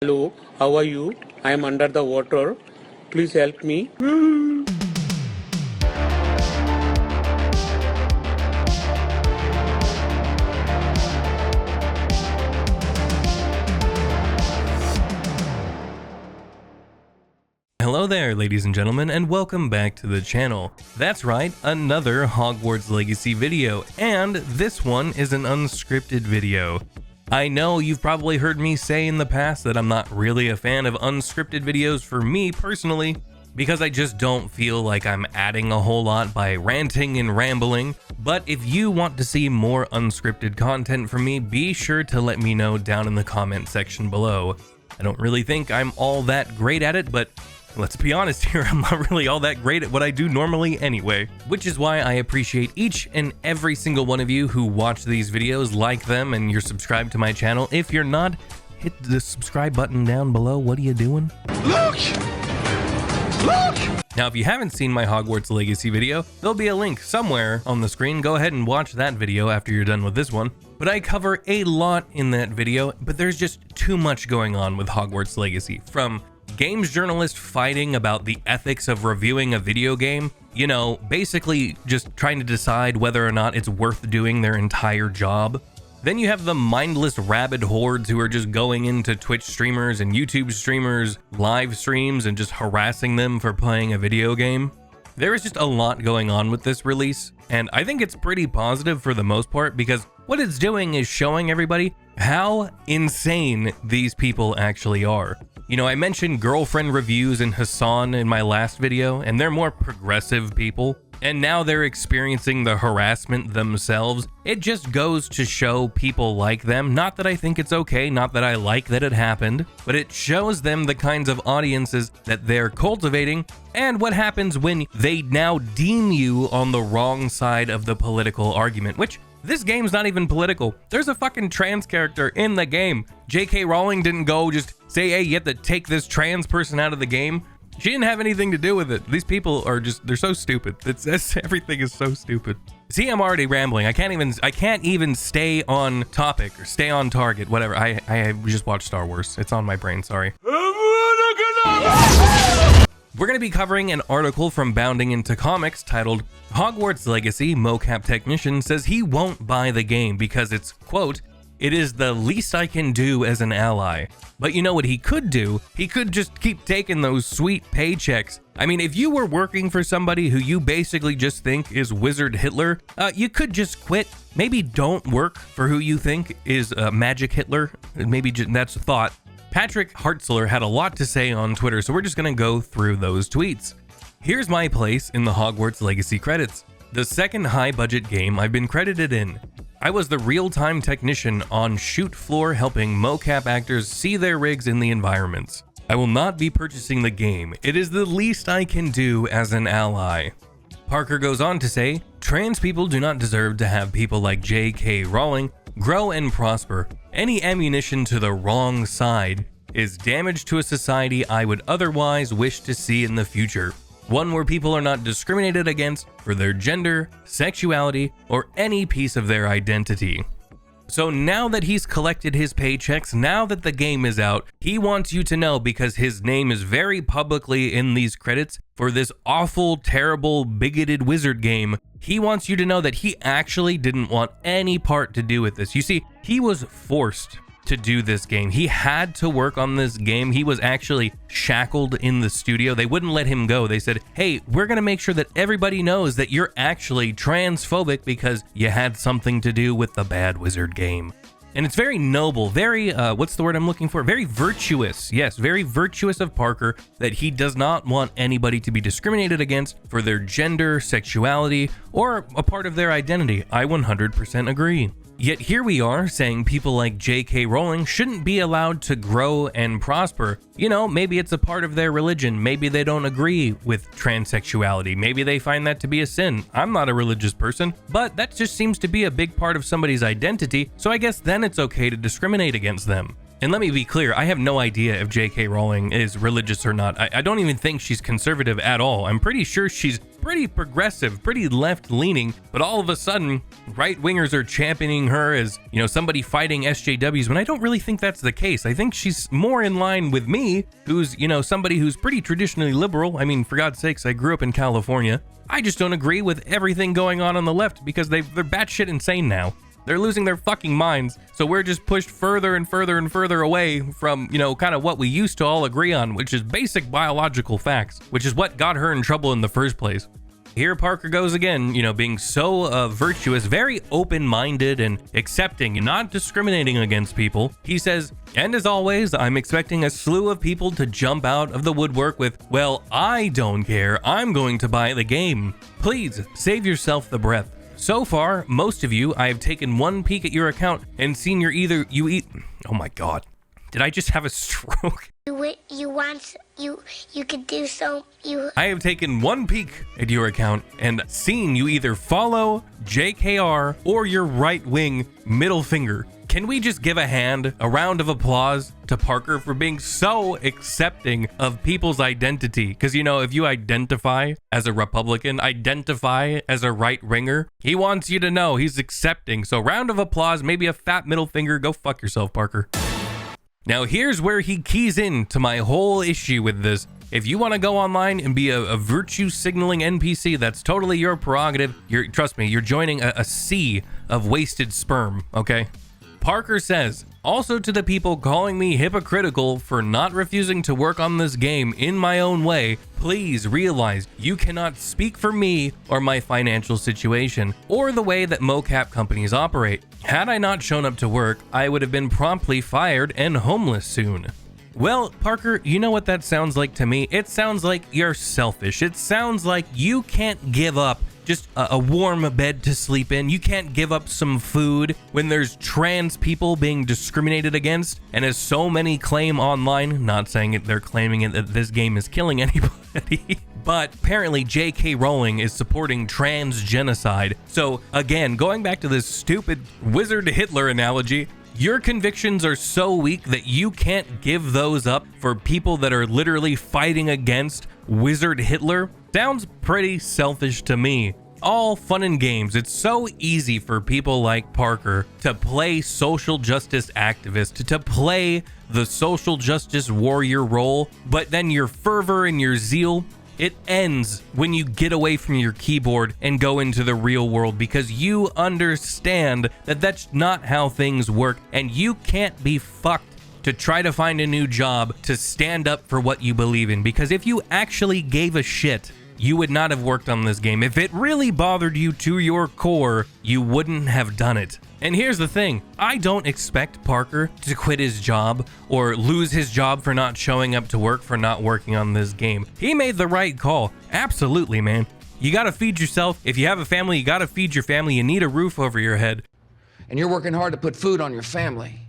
Hello, how are you? I am under the water. Please help me. Hello there, ladies and gentlemen, and welcome back to the channel. That's right, another Hogwarts Legacy video, and this one is an unscripted video. I know you've probably heard me say in the past that I'm not really a fan of unscripted videos for me personally, because I just don't feel like I'm adding a whole lot by ranting and rambling. But if you want to see more unscripted content from me, be sure to let me know down in the comment section below. I don't really think I'm all that great at it, but let's be honest here, I'm not really all that great at what I do normally anyway. Which is why I appreciate each and every single one of you who watch these videos, like them, and you're subscribed to my channel. If you're not, hit the subscribe button down below. What are you doing? Look! Now, if you haven't seen my Hogwarts Legacy video, there'll be a link somewhere on the screen. Go ahead and watch that video after you're done with this one. But I cover a lot in that video, but there's just too much going on with Hogwarts Legacy. From games journalists fighting about the ethics of reviewing a video game, you know, basically just trying to decide whether or not it's worth doing their entire job. Then you have the mindless rabid hordes who are just going into Twitch streamers and YouTube streamers' live streams and just harassing them for playing a video game. There is just a lot going on with this release, and I think it's pretty positive for the most part because what it's doing is showing everybody how insane these people actually are. You know, I mentioned girlfriend reviews and Hassan in my last video, and they're more progressive people, and now they're experiencing the harassment themselves. It just goes to show people like them, not that I think it's okay, not that I like that it happened, but it shows them the kinds of audiences that they're cultivating and what happens when they now deem you on the wrong side of the political argument, which this game's not even political. There's a fucking trans character in the game. J.K. Rowling didn't go just say, hey, you have to take this trans person out of the game. She didn't have anything to do with it. These people are just, they're so stupid. Everything is so stupid. See, I'm already rambling. I can't even stay on topic or stay on target, whatever. I just watched Star Wars. It's on my brain, sorry. We're going to be covering an article from Bounding Into Comics titled, Hogwarts Legacy Mocap Technician Says He Won't Buy the Game Because It's, quote, it is the least I can do as an ally. But you know what he could do? He could just keep taking those sweet paychecks. I mean, if you were working for somebody who you basically just think is Wizard Hitler, you could just quit. Maybe don't work for who you think is Magic Hitler. Maybe that's a thought. Patrick Hartzler had a lot to say on Twitter, so we're just gonna go through those tweets. Here's my place in the Hogwarts Legacy credits. The second high-budget game I've been credited in. I was the real-time technician on shoot floor helping mocap actors see their rigs in the environments. I will not be purchasing the game. It is the least I can do as an ally. Parker goes on to say, trans people do not deserve to have people like J.K. Rowling grow and prosper. Any ammunition to the wrong side is damage to a society I would otherwise wish to see in the future. One where people are not discriminated against for their gender, sexuality, or any piece of their identity. So now that he's collected his paychecks, now that the game is out, he wants you to know, because his name is very publicly in these credits for this awful, terrible, bigoted wizard game, he wants you to know that he actually didn't want any part to do with this. You see, he was forced to do this game. He had to work on this game. He was actually shackled in the studio. They wouldn't let him go. They said, hey, we're gonna make sure that everybody knows that you're actually transphobic because you had something to do with the bad wizard game. And it's very noble, very, what's the word I'm looking for? Very virtuous. Yes, very virtuous of Parker that he does not want anybody to be discriminated against for their gender, sexuality, or a part of their identity. I 100% agree. Yet here we are saying people like J.K. Rowling shouldn't be allowed to grow and prosper. You know, maybe it's a part of their religion. Maybe they don't agree with transsexuality. Maybe they find that to be a sin. I'm not a religious person, but that just seems to be a big part of somebody's identity, so I guess then it's okay to discriminate against them. And let me be clear, I have no idea if J.K. Rowling is religious or not. I don't even think she's conservative at all. I'm pretty sure she's pretty progressive, pretty left-leaning, but all of a sudden, right-wingers are championing her as, you know, somebody fighting SJWs, when I don't really think that's the case. I think she's more in line with me, who's, you know, somebody who's pretty traditionally liberal. I mean, for God's sakes, I grew up in California. I just don't agree with everything going on the left because they're batshit insane now. They're losing their fucking minds, so we're just pushed further and further and further away from, you know, kind of what we used to all agree on, which is basic biological facts, which is what got her in trouble in the first place. Here Parker goes again, you know, being so virtuous, very open-minded and accepting, not discriminating against people. He says, and as always, I'm expecting a slew of people to jump out of the woodwork with, well, I don't care, I'm going to buy the game. Please, save yourself the breath. So far, most of you, I have taken one peek at your account and seen oh my god. Did I just have a stroke? You could do so. I have taken one peek at your account and seen you either follow JKR or your right-wing middle finger. Can we just give a round of applause to Parker for being so accepting of people's identity? Because, you know, if you identify as a Republican, identify as a right-winger, he wants you to know he's accepting. So round of applause, maybe a fat middle finger. Go fuck yourself, Parker. Now, here's where he keys in to my whole issue with this. If you want to go online and be a virtue signaling NPC, that's totally your prerogative. Trust me, you're joining a sea of wasted sperm, okay? Parker says, also to the people calling me hypocritical for not refusing to work on this game in my own way, please realize you cannot speak for me or my financial situation or the way that mocap companies operate. Had I not shown up to work, I would have been promptly fired and homeless soon. Well, Parker, you know what that sounds like to me? It sounds like you're selfish. It sounds like you can't give up just a warm bed to sleep in. You can't give up some food when there's trans people being discriminated against. And as so many claim online, not saying it, they're claiming it that this game is killing anybody, but apparently J.K. Rowling is supporting trans genocide. So again, going back to this stupid wizard Hitler analogy, your convictions are so weak that you can't give those up for people that are literally fighting against wizard Hitler? Sounds pretty selfish to me. All fun and games. It's so easy for people like Parker to play social justice activist, to play the social justice warrior role, but then your fervor and your zeal, it ends when you get away from your keyboard and go into the real world, because you understand that that's not how things work, and you can't be fucked to try to find a new job to stand up for what you believe in, because if you actually gave a shit, you would not have worked on this game. If it really bothered you to your core, you wouldn't have done it. And here's the thing, I don't expect Parker to quit his job or lose his job for not showing up to work, for not working on this game. He made the right call. Absolutely, man. You gotta feed yourself. If you have a family, you gotta feed your family. You need a roof over your head. And you're working hard to put food on your family.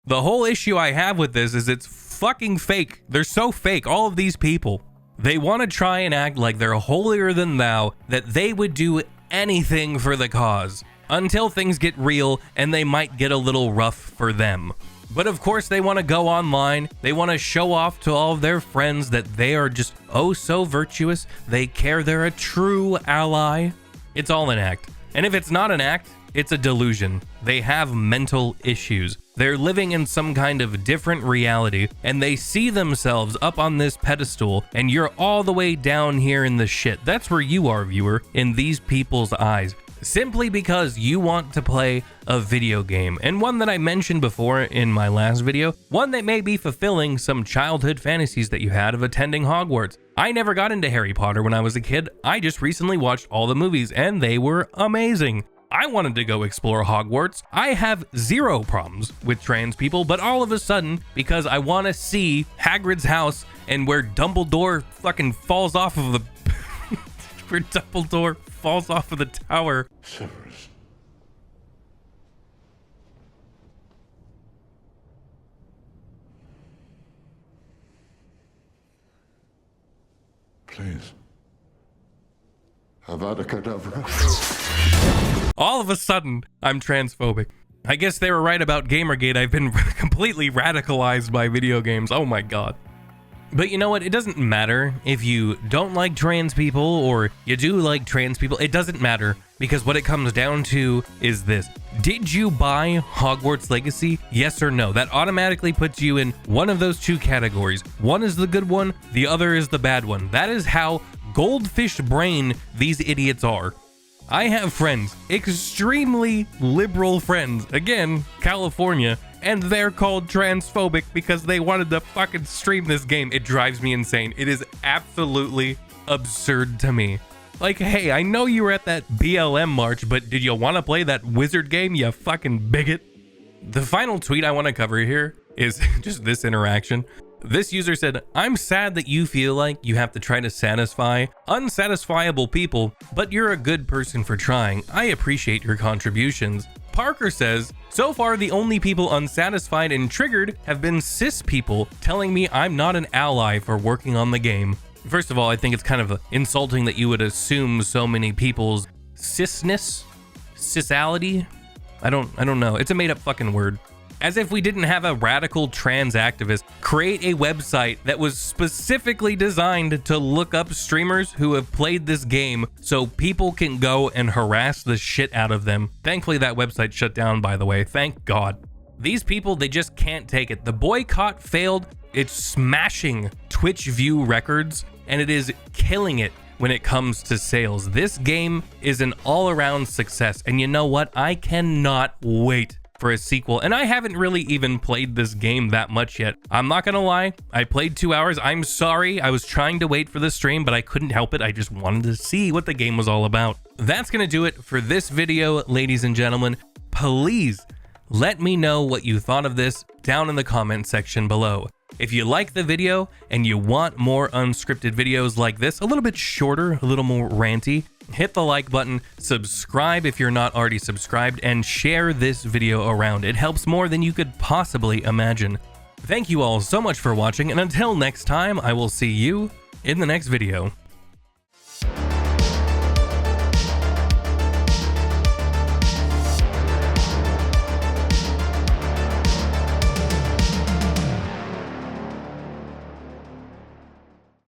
The whole issue I have with this is it's fucking fake. They're so fake, all of these people. They want to try and act like they're holier than thou, that they would do anything for the cause, until things get real and they might get a little rough for them. But of course they want to go online, they want to show off to all of their friends that they are just oh so virtuous, they care, they're a true ally. It's all an act. And if it's not an act, it's a delusion. They have mental issues. They're living in some kind of different reality, and they see themselves up on this pedestal, and you're all the way down here in the shit. That's where you are, viewer, in these people's eyes. Simply because you want to play a video game, and one that I mentioned before in my last video, one that may be fulfilling some childhood fantasies that you had of attending Hogwarts. I never got into Harry Potter when I was a kid. I just recently watched all the movies, and they were amazing. I wanted to go explore Hogwarts. I have zero problems with trans people, but all of a sudden, because I want to see Hagrid's house and where Dumbledore fucking falls off of the... where Dumbledore falls off of the tower. Severus. Please. Avada Kedavra. All of a sudden, I'm transphobic. I guess they were right about Gamergate. I've been completely radicalized by video games. Oh my god. But you know what? It doesn't matter if you don't like trans people or you do like trans people. It doesn't matter, because what it comes down to is this. Did you buy Hogwarts Legacy? Yes or no? That automatically puts you in one of those two categories. One is the good one, the other is the bad one. That is how goldfish brain these idiots are. I have friends, extremely liberal friends, again, California, and they're called transphobic because they wanted to fucking stream this game. It drives me insane. It is absolutely absurd to me. Like, hey, I know you were at that BLM march, but did you want to play that wizard game, you fucking bigot? The final tweet I want to cover here is just this interaction. This user said, "I'm sad that you feel like you have to try to satisfy unsatisfiable people, but you're a good person for trying. I appreciate your contributions." Parker says, "So far the only people unsatisfied and triggered have been cis people telling me I'm not an ally for working on the game." First of all, I think it's kind of insulting that you would assume so many people's cisness, cisality. I don't know. It's a made up fucking word. As if we didn't have a radical trans activist create a website that was specifically designed to look up streamers who have played this game so people can go and harass the shit out of them. Thankfully, that website shut down, by the way. Thank God. These people, they just can't take it. The boycott failed. It's smashing Twitch view records, and it is killing it when it comes to sales. This game is an all-around success, and you know what? I cannot wait for a sequel, and I haven't really even played this game that much yet. I'm not gonna lie, I played 2 hours. I'm sorry, I was trying to wait for the stream, but I couldn't help it. I just wanted to see what the game was all about. That's gonna do it for this video, ladies and gentlemen. Please let me know what you thought of this down in the comment section below. If you like the video and you want more unscripted videos like this, a little bit shorter, a little more ranty, hit the like button, subscribe if you're not already subscribed, and share this video around. It helps more than you could possibly imagine. Thank you all so much for watching, and until next time, I will see you in the next video.